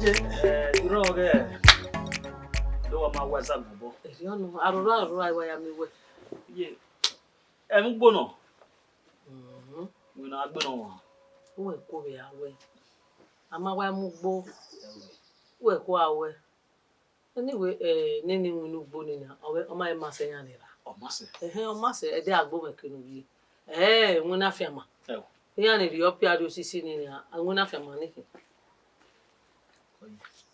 Do ma wasa go. You know, I am we. Ye. Em gbono. We na gbono. We ko we awe. Ama wa mu gbo. We ko awe. Anyway, nini winu gbo ni na. O ma e ma se yan ni ra. O ma se. O ma se e de agbo me kenu bi. Wona fiama. Yan ni ri opi ado sisi ni na. Wona fiama ni ki.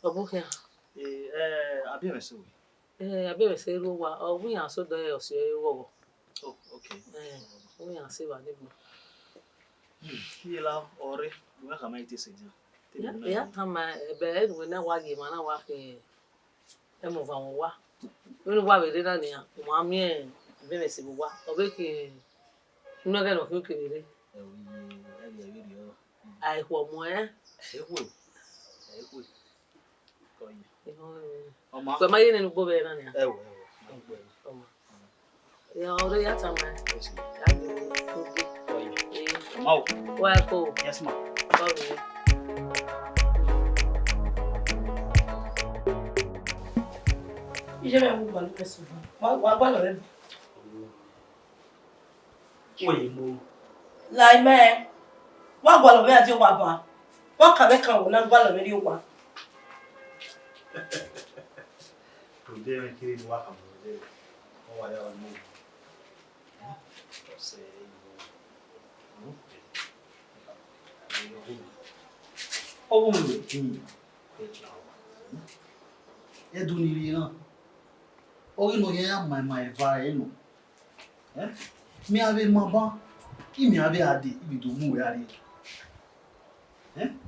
Obukia. Abiemwense we. Abiemwense ro wa. O wi an so do e o se wo. Oh, okay. We an se wa ni bo. Yela ore, we ka mai tese dia. Ya kama be we na wa gi ma na wa ke e mo va wa. We no wa we re na ni a. Mo ami Abiemwense bo wa. O be ki no ga no ki o kere. Ai ko mo Oma. Kwa maye ne nubo be na ni a. Oma. Ya ore ya tama. Mau. Wa ko. Yes ma. Je vais vous parler souvent. Wa lo le. Oye mo. Lai me. Wa gwa lo me ati wa ba. Wa ka be kan wo na gwa lo me ri wa. Deve kiri ni waka mo. O wa ya wa mo. Você o mundo tinha é do nirina o ino ya mai vai no mi ave maba e mi ave ade ibi do mu ya ri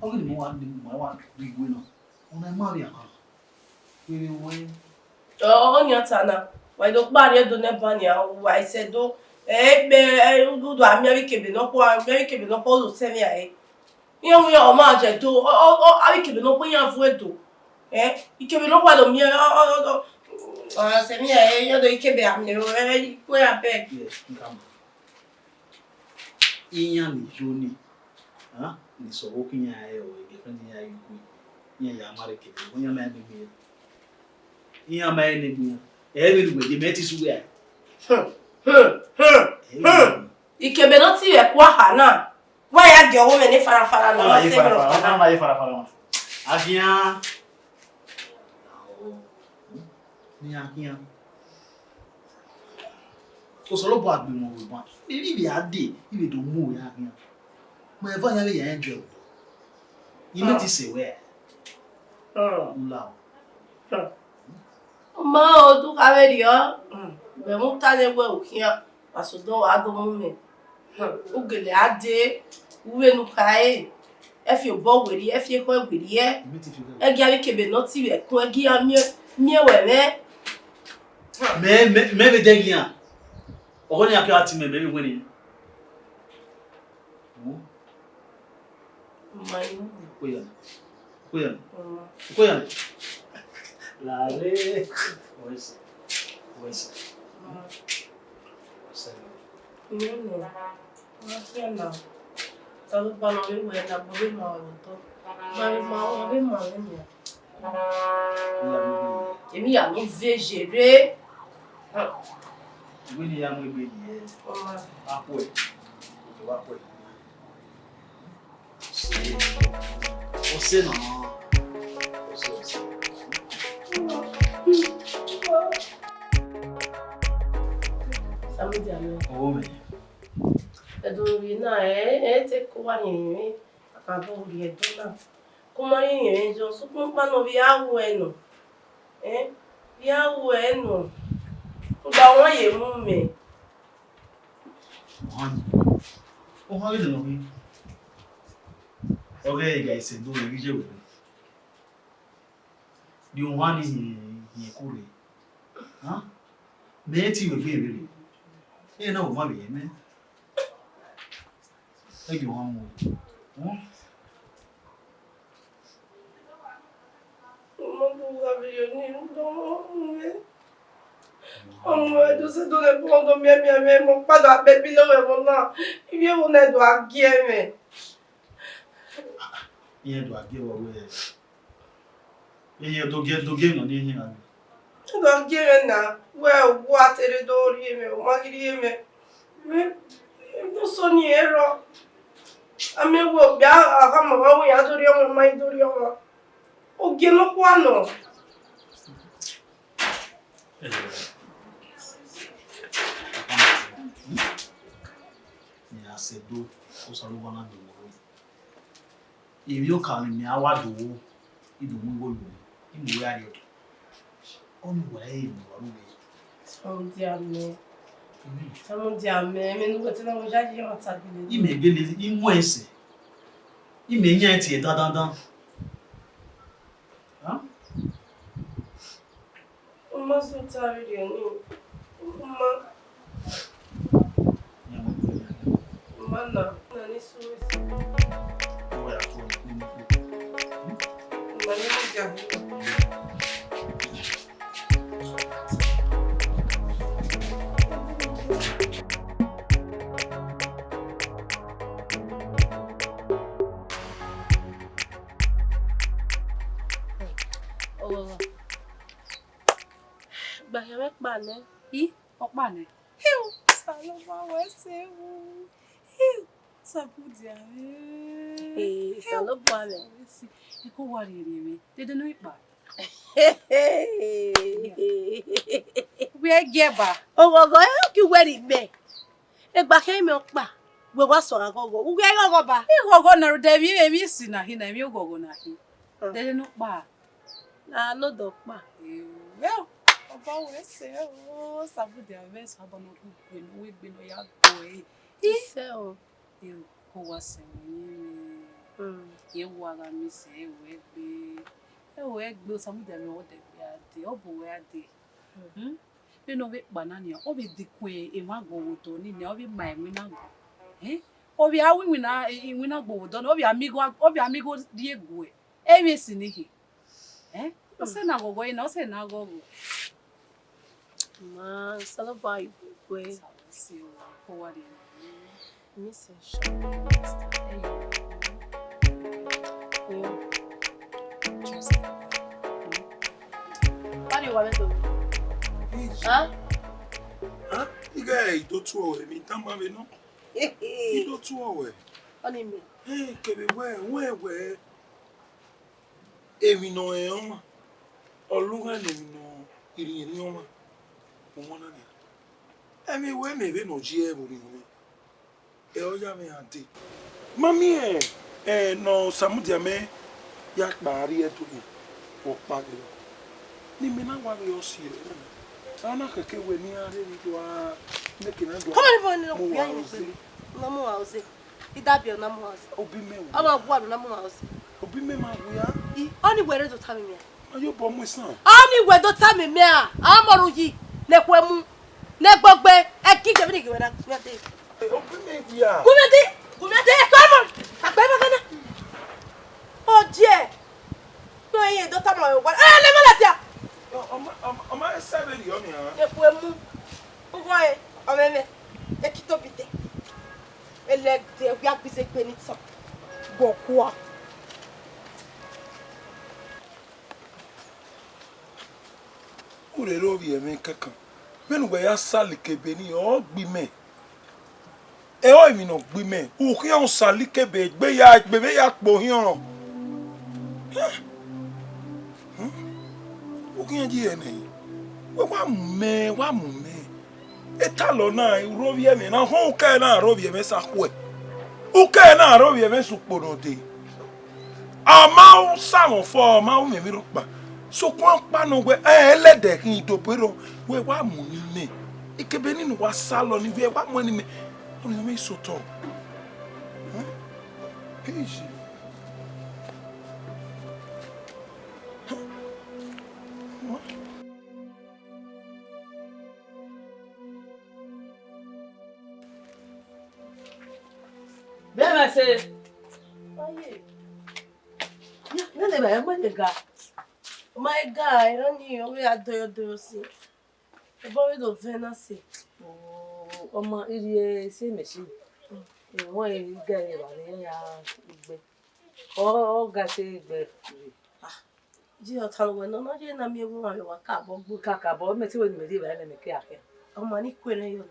o ni mo wa rigwe no ona ma bi ha we Onye tana. Wa do gba re do ne ba ni a wa ise do do ami kebe no po lo se mi ai. Iyan mu ya o ma je do abi kebe no po yan fu edo. Ikebe no pa do mi se mi ai yo do ikebe ami ro ko ya be. yes nkama iyan ni joni ni so wo kinya e o e kan ya yuku nya ya mare kebe wo nya ma ni bi iyan ma ni bi e bi lu gbe meti su ya Ikebe no ti e kwa ha na. Wa ya ge owo me ni farafara na se mi ro. Ma ye farafara. Agian. Ni agian. Ko so lo bo agbe mo wo ba. Bi ade, ibe do mu ya agian. Mo e va ya be ya enjoy. You need to say where. Ula. Ma o du ka be ri o. Be mu ta le we okian. Asodo wa do mu me. Ugele ade uwe nu kai e fi obo weri e fi ko weri e gi abi kebe no ti e kun e gi ami mi we Me be degian o ni akwa ti me be wini mai Koyan la le ois no. Todo para no ver buena, por no to. Mas Emi ya no vegere. Wini ya mo be ni apo e. Wa po e. O se no. Samedi alo. O me. Edo na te ko wa ni akabo ri edo na. Ko mo yin jo so pon pa no bi awo eno. Bi awo eno. Gba won ye mu me. O ha le no bi. Okay guys, do we je we. Di o wa ni ko re. Me ti we be re. E na o ma be me. E di o ha mo. Ọmọ se do le prendre mi mon pas da baby le mon na. Il vient on est doit guerre. Iye do age wo we. Ihe doge no ni hin. Go give na. Well, what it do me, magiri me. Me do so ni ero. Ame wo bia aka mama wo ya dori o mai dori o. O ge no kwa no. Ni asedo o so lo wana do. If you can me awado idu mu wo lu. Imu ya re. On way ni wa lu. Sound dia me no go tell am ja ji o ta gele. Imegele imwense. Ime nya ti dandan. Ha? Uma so ta ri ni. Mana na ni so. Oya ko ni. Mani mo ja. Bahewe pane. Opane. Hiu, saloma wese wu. Hiu, Uwadiae. Saloma me. Eko wari me. Dede no ipa. We geba. Ogogo ki weri me. Egba ke me opa. We wa so agogo. We gogo ba. Igogo na David emi si na hi na emi ogogo na hi. Dede no pa. Na no do pa. Well, Oba wese wu. Uwadiae sabona ugbe no we gbe no ya boy. Ise o. Eu ko wase mi. Ye waga mi se we gbe. Egbe Uwadiae o de bi ade. Obo we ade. Bino we banana obi dikwe e ma gbowo to ni ne obi ma enwe na go obi awi na enwe na gbowo do obi amigo di egu e si ni hi o se na gogo ina o se na gogo Ma salaba igwe si o ko wari mi se sha Pari wa me to Huh? Iga ito tu owe mi tamba me no. Ito tu owe. Oni me. Kebe we. Emi no e oma. Oluga ne mi no iri ni oma. Omona ni. Emi we me ve no ji e buri mi. E oja me ante. Mami no Uwadiae ya kpari e to ni. O page. Ni me na wa yo si e. Ana keke we ni are ni do a make na do. Come on, no behind me. No mo house. Idabio na mo house. Obi me. Aba bua na mo house. Obi me ma wo ya. Oni were do tell me. Ayo bo mo san. Oni we do tell me a. Amoru yi le kwemu. Le gbogbe e ki je bi ni na. Obi me ya. Gumede, come on. Agbe ba kana. Oh dear. No ye do tell me what. Le mo latia. Oma ese be yo ni ha. Le kwemu. Ngoe, omeme. E ki to bite. Ele de we agbise pe ni so. Gokua. Ure ro bi emi kankan. Menu gbe ya sali kebe ni o gbi me. E o emi no gbi me. O ki on sali kebe gbe ya po hin oran. O ki ji ene. Wa mu me. Eta lo na ro bi emi na ho ka na ro bi emi sa kwe. O ka na ro bi emi su poro de. Ama o sa won fo ma o me mi ro pa. So kwa panu we elede kin to pero we wa mu ni me ikebe ni wa salo ni we wa mu ni me oni me so to eji Abiemwense Aye. Nene ba mo de ga. My guy, only we adoyo si. E bo we do vena si. ọmọ iri se meshi wọ́n iri gẹ̀rẹ̀ wà ní ya igbe ọ ga se igbe Ji otalu no no je na mi ewu ma wa ka bo gbo. Kaka bo me ti we me di ba na me ke ake. O ma ni kwere yo.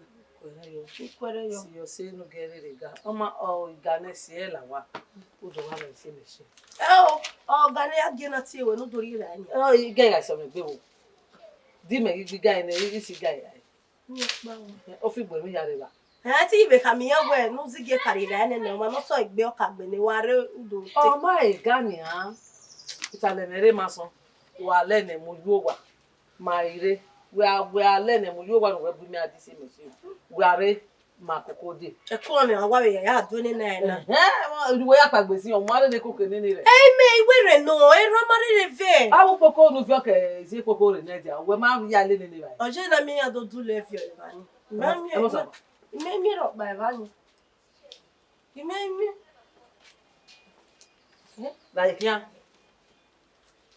Kwere yo. Si yo se no gere rega. O ma o igane si e la wa. O do wa me se me se. O gane age na ti we no dori ra ni. O ige ga so me gbe wo. Di me gi ga ni isi ga ya. Ni pa wo. O fi gbo mi ya re ba. Ti ibe ka mi yan we no zige karira ene na ma no so igbe o ka gbe ni wa re udo. O ma e ga ni a. Itale mere ma so. Wa le ne mo yo wa. Ma ire. We are learning mo yo wa no we bu mi adi se me se. We are ma kokode. E ko mi wa we ya do ni na na. We ya pagbe si o mo are de koke ni re. Me iwe re no, ro ma re ve. Awu koko nu fi oke si koko re na dia. We ma ya le ni ba. Oje na mi ya do du le fi o ba ni. Me ro ba ba ni. Me. Like ya.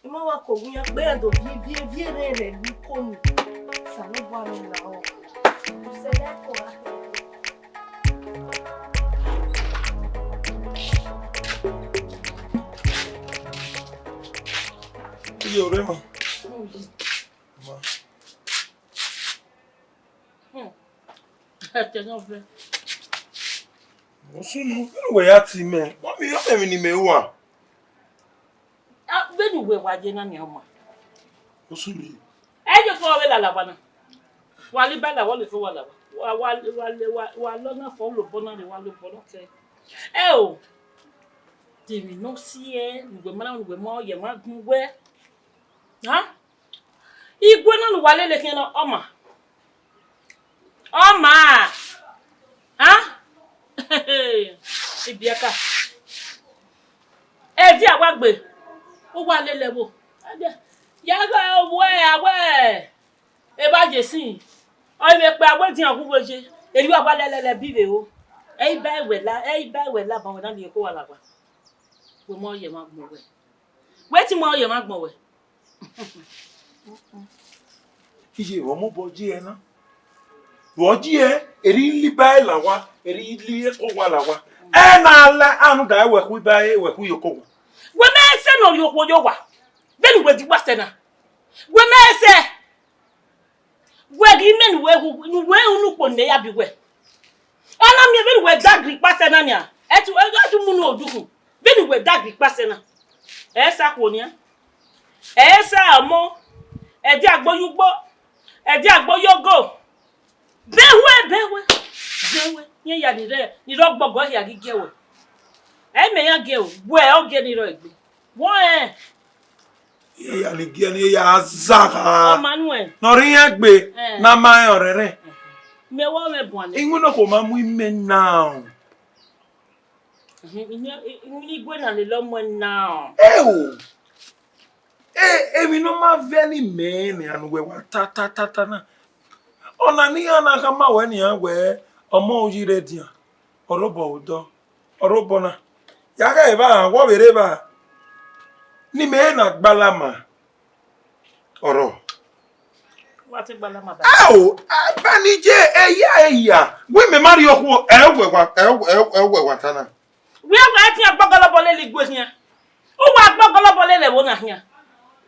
Ima wa ko gunya pe do vie re lu ko ni. Sa no bo mi na o. Se le ko wa. Yo rema. Te no ve. Osunu we ya ti me. Mo mi yo me ni me wa. Benu we waje na ni oma. Osunu. Eje ko we la bana. Wali bala wali fo wala. Wa lo na fo lo bona ni wa lo bona ke. O. Tèmi no si ngwe mana ngwe mo ye ma gwe. Ha? Igwe na wa lele kin no oma. Oma. Ha? Ibiaka. Di awagbe. O wa lele wo. Ya ga we. E ba je sin. O me pe agbe ti an ku boje. Eri wa ba lele bibe o. E ba we la ba won na le ko wa la pa. We mo ye ma gbon we. Wetin mo ye ma gbon we. Ije wo mo boji e na. Boji e eri li ba la wa, eri li ko wa la wa. E na la anu da we ku ba e we ku yoko. We me se no yoko yo wa. Benu we di wa se na. We me se. We gi men we unu po ne ya bi we. Ana mi benu we dagri pa se na nia. Etu mu no oduku. Benu we dagri pa se na. E sa ko nia. E sa mo. E di agbo yugbo. E di agbo yogo. Bewe. Yen ya ni re. Ni ro gbogbo ya gi gewe. E me yan ge o. We o ge ni ro egbe. Won Ya ni gi ni ya zaka. O Manuel. No ri egbe na ma orere. Me wo me bon ni. Ingu no ko ma mu ime now. Ni gwe na le lo mo now. O. Emi no ma veni me ni anu we wa ta na. Ona ni ana ka ma we ni we omo ojire dia. Orobo udo. Orobo na. Ya ga e ba wo bere ba. Ni me na gbalama. Oro. What a balama ba. Bani je eya. We me mari oku ewe wa tana. We are going to Bogolo le gwe here. O wa Bogolo le wona here.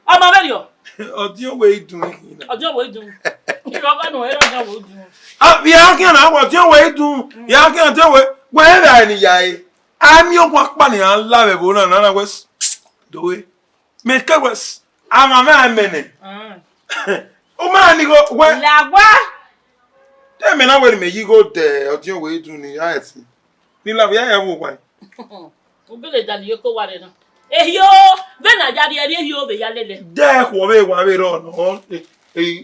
O ma very o. Odio we dun. Ojo we dun. You go no e ro we dun. Bi akin na odio we dun. Ya akin te we ra ni ya e. Ami o pa ni an la be bo na we do we. Me ka was ama me amene. O ma ni go we Lagwa. Te me na we me yi go de odio we dun ni ayeti. Ni la ya ya wo kwa. O bele dali yoko ware na. Ehio, ve na jari eri ehio be ya lele. De ko we wa we ro no.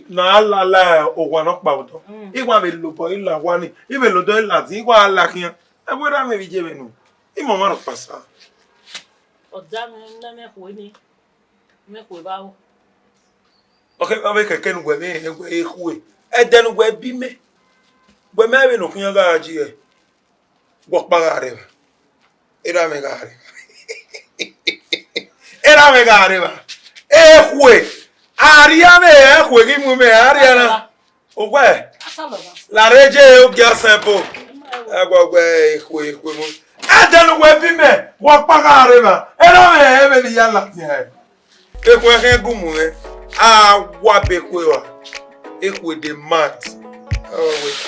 Na la o wa no pa odo. Iwa me lo bo ila wa ni. Ibe lo do ila ti wa la kian. E bo ra me bi je me nu. Imo ma ro pasa. Oda me na me ko ni. Me ko ba o. Okay, ba be keke nu gwe me e kuwe. E de nu gwe bi me. Gwe me be no kian ga ji e. Gwo pa ga re. Era me ga re. Era me ga re ba. E kuwe. Aria me e kuwe ki mu me aria na. O gwe. La reje o gya simple. E gwe kuwe mu. E de nu gwe bi me. Gwo pa ga re ba. Era me e be ni ya la ti e. Ekwe hengumu wabekwewa. Ekwe de mat. Oh wait.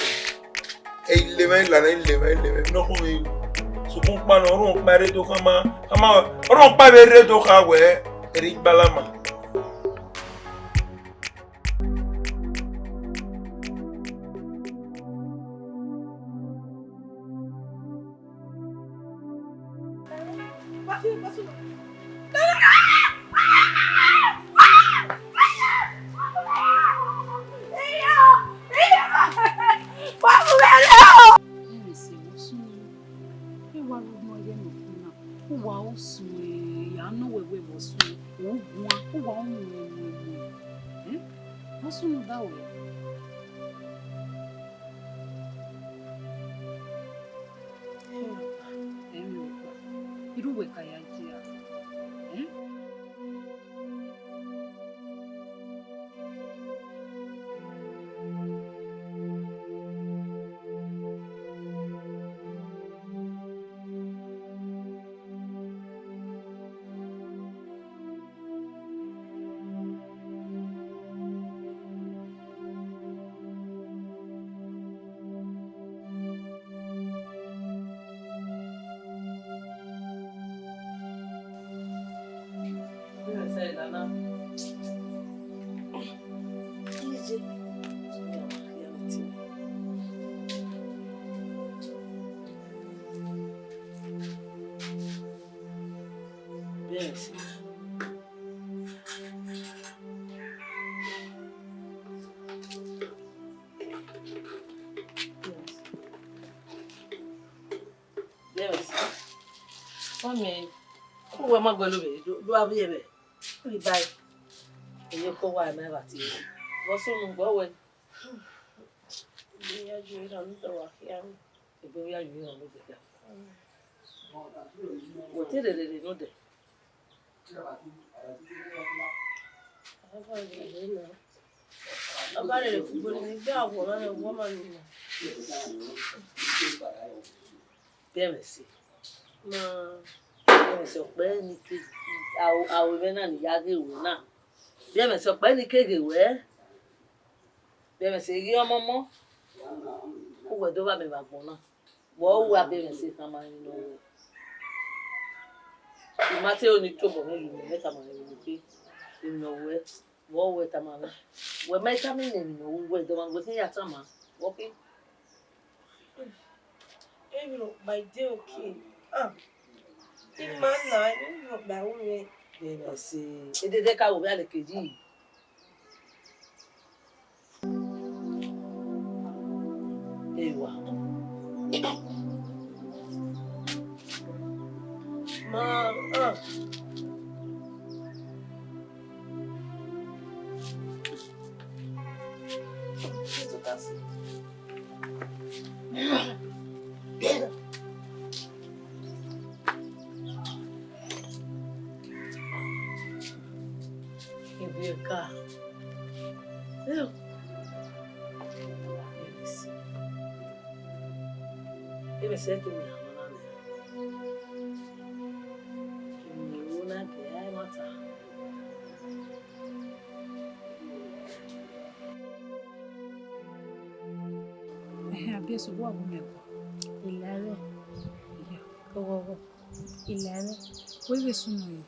Ileme. No come. So come pa no ron pa redo kama ron pa be redo ka we eri balama. Yes. Yes. Mami, who am I going to be? Do I be able to buy? And you go why my vat. What's on go away? We are doing on the rock here. If we are you on the what did it know that? About it, we got one and a woman. Bẹ́ẹ̀mẹ̀sì. Bẹ́ẹ̀mẹ̀sì ọ̀pẹ́ ní kéèké. Àwọn ìwé náà ní yágé ìwé náà. Bẹ́ẹ̀mẹ̀sì ọ̀pẹ́ ní kéèké ìwé. Bẹ́ẹ̀mẹ̀sì rí ọmọ mọ́. Ó wẹ̀ tó bá mi bàgbọ́n náà. Wọ́n wá bẹ́ẹ̀mẹ̀sì kan máa ń nínú ọwọ́. Ìmátẹ́ ò ní tó bọ̀ mẹ́lùú mẹ́ta máa ń rìn pé ìnáwó ẹ̀ wọ́n wẹ̀ tá máa ń wẹ̀ mẹ́ta mi nì ìnáwó wẹ̀ ìjọba gbé kí yàtọ̀ máa wọ́n pé. My dear, okay. In my life, you look that way. Bẹ́ẹ̀mẹ̀sì èdèdè káwọ́ bí alẹ́ kejì yìí. Ewa. Ma, Ibieka. Eu. Deve ser tu minha mana, né? Una que é mata. Abiyesu bo agumeko. ilare. Iya. Gogo. Ilare. Wewe sunu yi.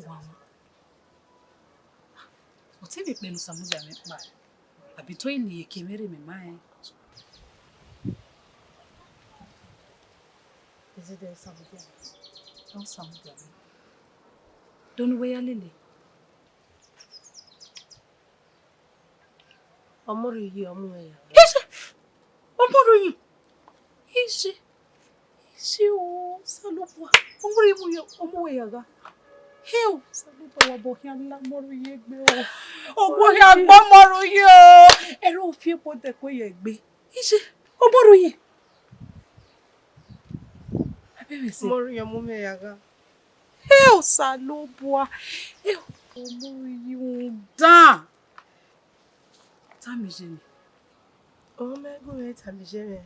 Wama. Otebi pelu samuza me pa. Abi to ili ekemere me mai. Is it there something? Don't samuza me. Don't wear lily. Omoro yi omu ya. Omoro yi. Isi o salopwa. Omoro yi mu yo omu ya ga. Heu, salopwa wa bo ya la moro yi gbe o. Ogbo ya gbo moro yi o. Ero fi epo de ko ye gbe. Isi omoro yi. Abiemwense. Omoro yi omu ya ga. Heu, salopwa. Eu, omoro yi o da. Tami jeni. Oh my God, it's a Jerry.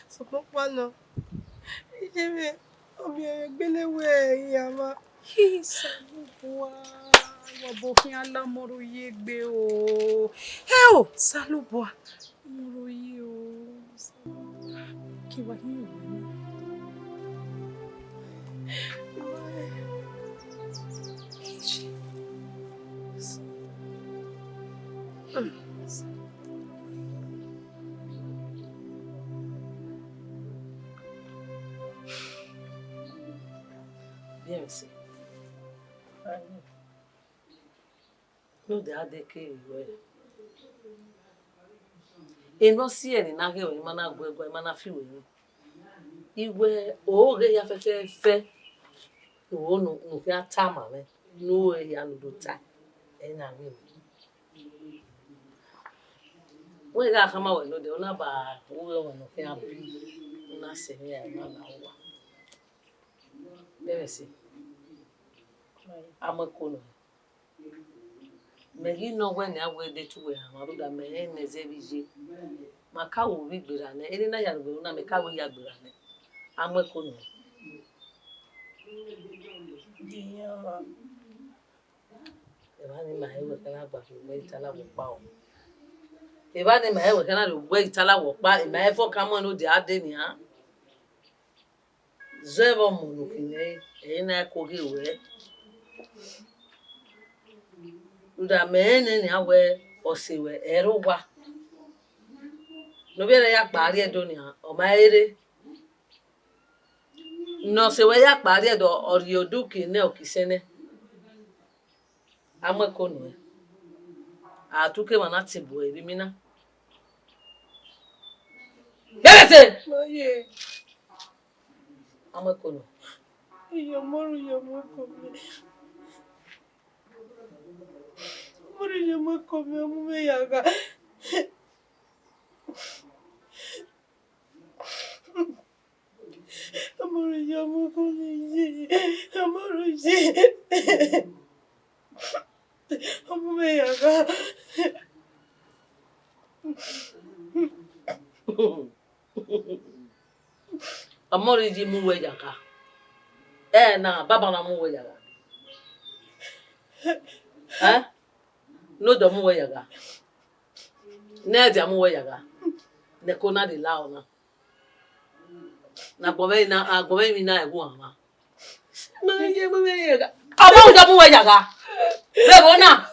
So, no. Jerry. Come here, Belewe, Yama. He's Salubwa. Wabofin alamoro yegbe o. Heo, Salubwa. Moro yi o. Ki wa hin we. Abiemwense. No de adeke iwe. Eno si eni na ge oni mana gwegwe mana fiwe ni. Iwe oge ya fe wo no fi atama me. No ya no do ta. Ena mi. We ga kama we no de ona ba wo no fi abi. Una se ya na na wa. Abiemwense. Amakono. Megi no when ya we de tu we amaru da me ene zebije. Maka wo wi gbera ne eni na ya gbe na me ka wo ya gbera ne. Amakono. Yeah. Eba ni ma ewe kana gba fi we itala wo pa o. Eba ni ma ewe kana ro we itala wo pa e ma e fo ka mo no de ade ni ha. Zevo mo no kine e na ko ge we. Uda mene ni awe osiwe eruwa. No bere ya pari edo ni o ma ere. No se we ya pari edo oriodu ki ne okisene. Amakono. Atuke manati bo erimina. Bebese. Maye. Amakono. Yamoru yamakome. Muru yamakome amume yaga. Amuru yamakome. Amuru ji. Amume yaga. Amori ji mu we yaka. Na baba na mu we yaka. No do mu we yaka. Ne dia mu we yaka. Ne kona de la ona. Na gome mi na egu ama. Maye mu we yaka. Awu do mu we yaka. Be bona.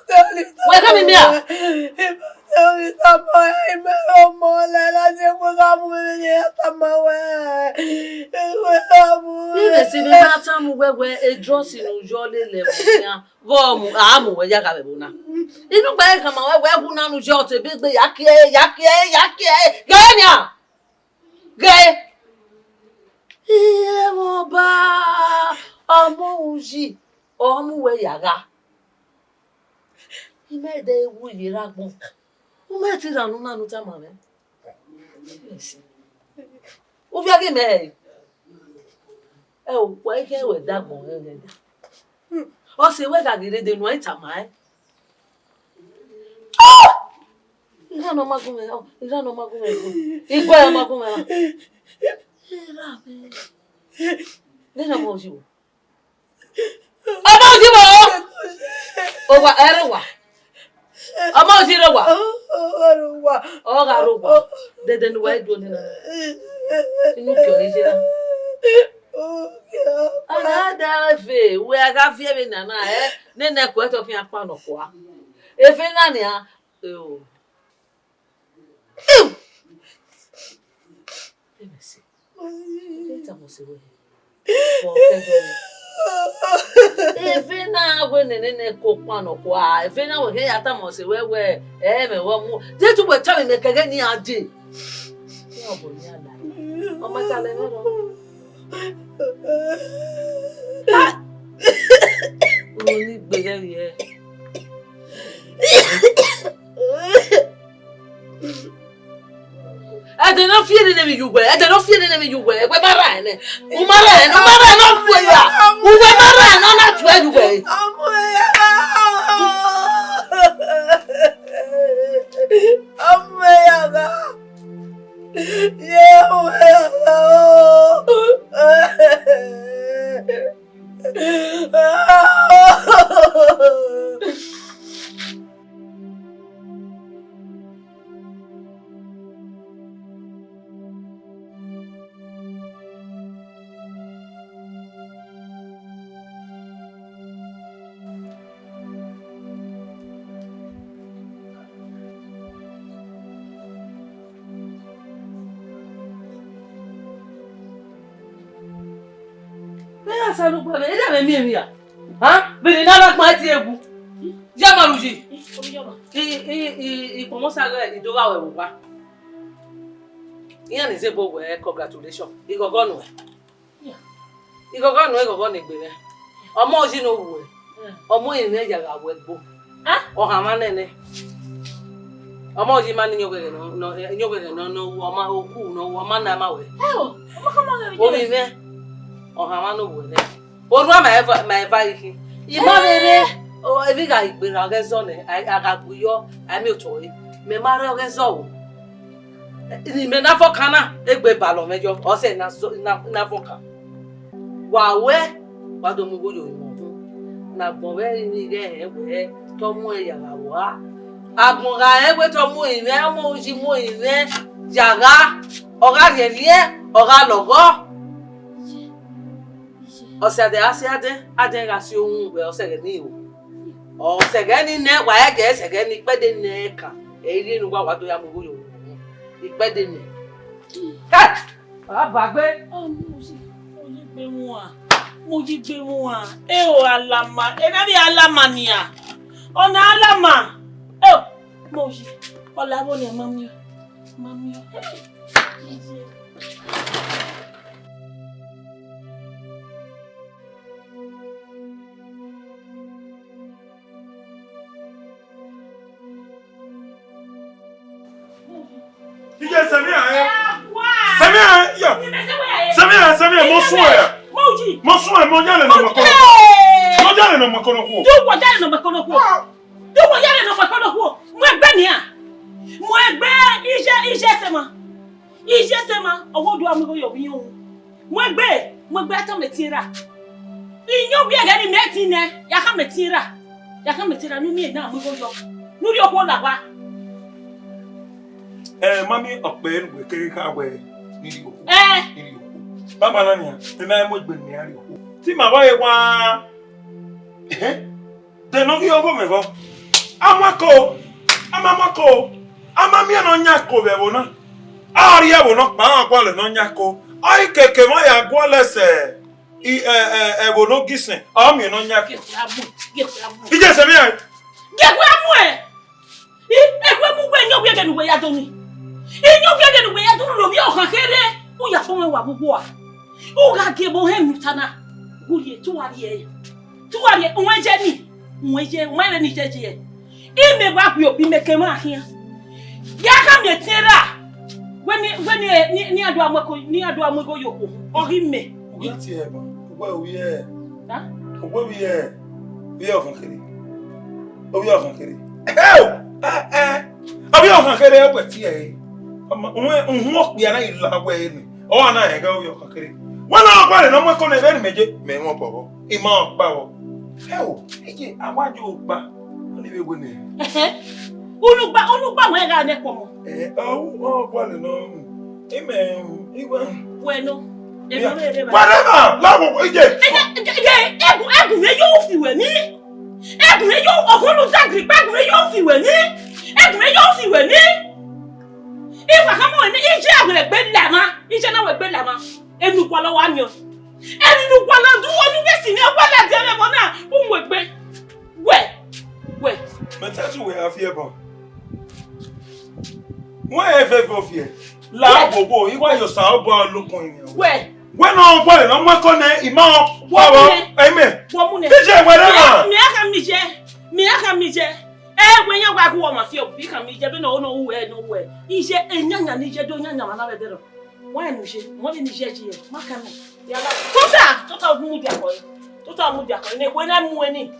We ka mi bia. Si mi mata mu wewe e dross inu jole le buya go mu amu we yaga be bona inu gba e kan ma wewe hu na nu jo to be gbe yake ganya ge e mo ba omo uji omu we yaga ime de wu yira gbon o me ti ranu na nu ta ma me o fi age me wa ike we dagbon o se we gagere de nu ita mai ira no magume igwe ya magume ira me le na mo jiwo o wa erewa ọmọ si rewa o ga rowa de nu we do ni na inu ki o ni jira Ana da fe we aga fie be nana ne ne ko to fi apa no kwa e fe na ni a o Abiemwense eta mo se we o ke do e fe na we ne ko pa no kwa e fe na we ke ya ta mo se we me wo mu de tu we ta me kege ni ade ni obo ni ala o ma ta le no Only bigger here. I do not fear the enemy you wear. I do not fear the enemy you wear. Where Maran? Umaran, not where you are. Where Maran, not where you wear. Salu pa ida me mia. Ha? Benin na ma ti egu. Ya maruji. I commence à il doit we wa. Iyan ni se bo we congratulations. I gogo nu. I gogo ni gbe. Omo oji no wu. Omo yin na ja ga we gbo. Ha? O ha ma nene. Omo oji ma ni nyogere no omo oku no omo na ma we. Omo kama we. O mi me. O ha ma no wu ne. Orua ma eva iki. Imabere o ebi ga igbere ogezo ne agabuyo ami otoyi. Me mare ogezo o. Ni me na fokana egbe balo mejo o se na foka. Wa we wa do mu goyo imo. Na gbon we ni ge ewe to mu eya wa. Agbon ga ewe to mu ire mo oji mu ire jaga oga relie oga logo. Osede ade ga si ohun we osege ni o. Osege ni ne wa ege esege ni pede ne ka. Eri nu wa to ya mo goyo. Ipede ni. Ka! Abagbe. Mo ji gbe mu a. E o alama, e na bi alama ni a. Ona alama. E o mo ji. Ola bo ni mami. Mami. Ije Samia Samia yo. Samia mo soya. Moji. Mo soya mo jale no makono. Mo jale no makono ko. Do wo jale no makono ko. Do wo jale no makono ko. Mo egbe ni a. Mo egbe ije sema. Ije sema owo do amugo yo bi yon. Mo egbe ato metira. Inyo bi aga ni meti ne. Ya ka metira. Nu mi na amugo yo. Nu ri okwo la wa. Mami okpe ngwe kere ka we niri oku. Eh. Baba na nia, na mo gbe ni ari oku. Ti ma ba ye wa. De no gi ogo me bo. Amako. Amami no nyako be bona. Ari e bona pa akwa le no nyako. Ai keke ma ya gwa lese. Wo no gisen. Ami no nyako. Ije se mi ai. Gekwe amu e. Ekwe mu gbe nyo gbe nu we ya doni. Inyo gbe nu we ya doni lo bi o kan kere. O ya fo wa gbogbo a. O ga ge bo he mutana. Gurie tuwari onwe je ni. Nwe ni jeje. Ime ba ku obi meke ma ahia. Ya ka me tira. Weni ni adu amako yoko. Ori me. Ogi ti e ba. Ogbo wi e. Ha? Ogbo wi e. Wi o kan kere. Obi o kan kere. Obi o kan kere e pe ti e. Ohun okpia na ila we ni. O na e ga obi o kan kere. Wana kwa le no mo ko na be meje me won powo. Ima pa wo. Ije awaju pa. Oni be go ni. Olugba we ga ne ko mo. O kwa le no. Ime iwa. Bueno. Whatever. Lawo ije. Egu me yo fi we ni. Egu me yo okunu tagri pa egu me yo fi we ni. Egu me yo fi we ni. Ifa kamo ni ije agre gbe lama. Ije na we gbe lama. Enu kwa lo wa mi o. Enu kwa lo duwo ni be si ni kwa la de me bona. Umu egbe. We. Metatu we afie bon. Wọ́n ẹ fẹ́ fọ́ fi ẹ̀. Láàbòbò ìwà yọ̀sà ọ̀bọ̀ olókun ìyẹn. Wọ́n náà gbọ́ ìran mọ́kọ́ ní ìmọ̀ wọ́wọ́ ẹ̀mẹ̀. Bíjẹ́ ìwẹ̀rẹ̀ náà. Mi aka mi jẹ. When you walk home, I feel become me, nowhere. Is it a young Niger doing another better? Why no she? What in Niger? Macam. Total Mudia. When I'm winning.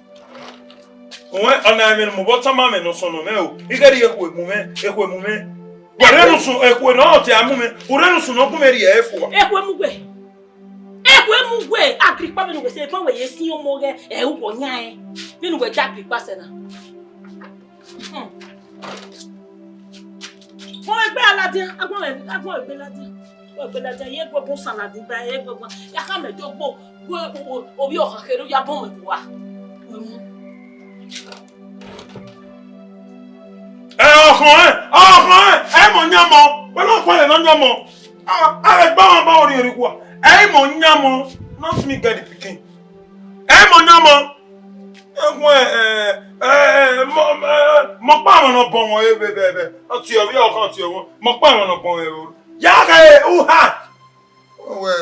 When I mean, Mobota Mamma no son of Mel, you get a quick moment. Whatever so a quinote a moment, who runs no come here for. we mugwe agripa benu we se pa we yesi omoge e ubo nyae. Benu we agripa se na. Mo egbe aladin, agbon egbe ladin. O egbe ladin ye gbogbo sanadin ba ye gbogbo. Ya ka me jogbo obi o kan kere ya bon me wa. Mo nyamo. We no kwale no nyamo. Gba ba ori ori kwa. Mo nyamo. Not me get the pikin. Mo nyamo. Mo pa mo no bon won bebe. O ti o bi o kan ti o won. Mo pa mo no bon e. Ya ka uha. We